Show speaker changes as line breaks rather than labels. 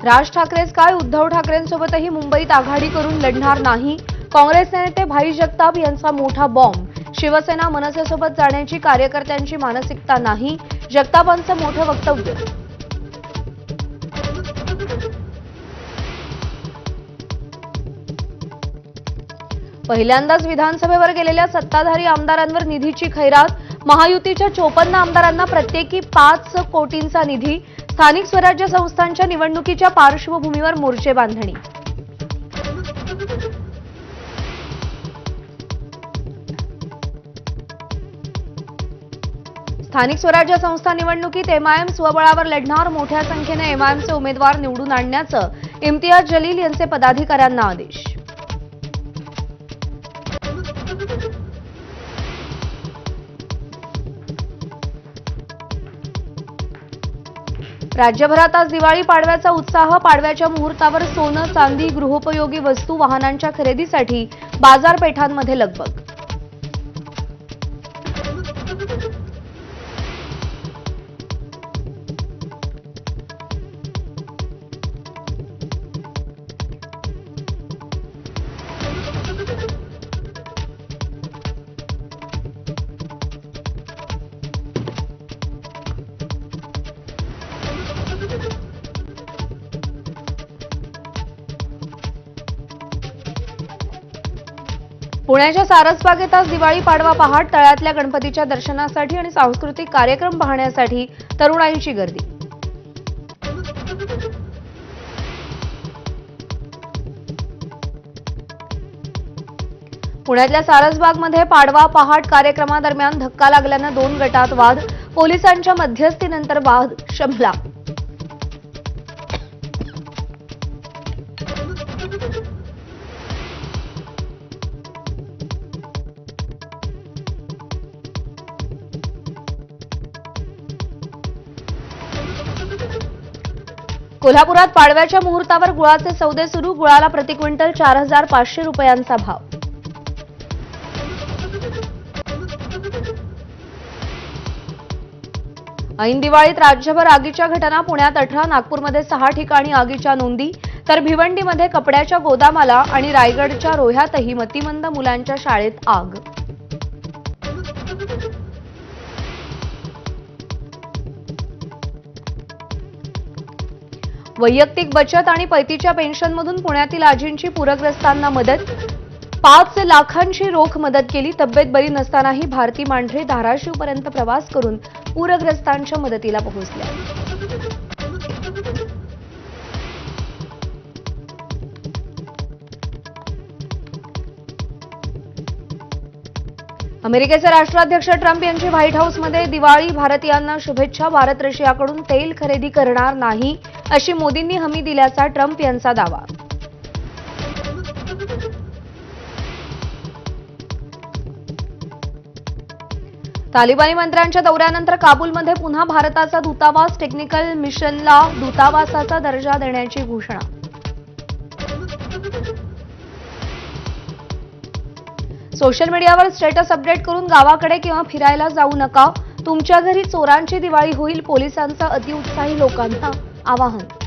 राज ठाकरेच काय उद्धव ठाकरेंसोबतही मुंबईत आघाडी करून लढणार नाही. काँग्रेस नेते भाई जगताप यांचा मोठा बॉम्ब. शिवसेना मनसेसोबत जाण्याची कार्यकर्त्यांची मानसिकता नाही. जगतापांचं मोठं वक्तव्य. पहिल्यांदाच विधानसभेवर गेलेल्या सत्ताधारी आमदारांवर निधीची खैरात. महायुतीच्या 54 आमदारांना प्रत्येकी 5 कोटींचा निधी. स्थानिक स्वराज्य संस्थांच्या निवडणुकीच्या पार्श्वभूमीवर मोर्चे बांधणी. स्थानिक स्वराज्य संस्था निवडणुकीत एमआयएम स्वबळावर लढणार. मोठ्या संख्येने एमआयएमचे उमेदवार निवडून आणण्याचं इम्तियाज जलील यांचे पदाधिकाऱ्यांना आदेश. राज्यभरात आज दिवाळी पाडव्याचा उत्साह. पाडव्याच्या मुहूर्तावर सोनं, चांदी, गृहोपयोगी वस्तू, वाहनांच्या खरेदीसाठी बाजारपेठांमध्ये लगबग. पुण्याच्या सारसबागेत आज दिवाळी पाडवा पहाट. तळ्यातल्या गणपतीच्या दर्शनासाठी आणि सांस्कृतिक कार्यक्रम पाहण्यासाठी तरुणाईंची गर्दी. पुण्यातल्या सारसबागमध्ये पाडवा पहाट कार्यक्रमादरम्यान धक्का लागल्यानं 2 गटात वाद. पोलिसांच्या मध्यस्थीनंतर वाद शमला. कोल्हापुरात पाडव्याच्या मुहूर्तावर गुळाचे सौदे सुरू. गुळाला प्रति क्विंटल 4,500 रुपयांचा भाव. ऐन दिवाळीत राज्यभर आगीच्या घटना. पुण्यात 18, नागपूरमध्ये 6 ठिकाणी आगीच्या नोंदी. तर भिवंडीमध्ये कपड्याच्या गोदामाला आणि रायगडच्या रोह्यातही मतिमंद मुलांच्या शाळेत आग. वैयक्तिक बचत आणि पैतीच्या पेन्शनमधून पुण्यातील आजींची पूरग्रस्तांना मदत. 5 लाखांची रोख मदत केली. तब्येत बरी नसतानाही भारती मांढरे धाराशिवपर्यंत प्रवास करून पूरग्रस्तांच्या मदतीला पोहोचल्या. अमेरिकेचे राष्ट्राध्यक्ष ट्रम्प यांची व्हाईट हाऊसमध्ये दिवाळी. भारतीयांना शुभेच्छा. भारत रशियाकडून तेल खरेदी करणार नाही अशी मोदींनी हमी दिल्याचा ट्रम्प यांचा दावा. तालिबानी मंत्र्यांच्या दौऱ्यानंतर काबूलमध्ये पुन्हा भारताचा दूतावास. टेक्निकल मिशनला दूतावासाचा दर्जा देण्याची घोषणा. सोशल मीडियावर स्टेटस अपडेट करून गावाकडे किंवा फिरायला जाऊ नका. तुमच्या घरी चोरांची दिवाळी होईल. पोलिसांचं अतिउत्साही लोकांना आवाहन.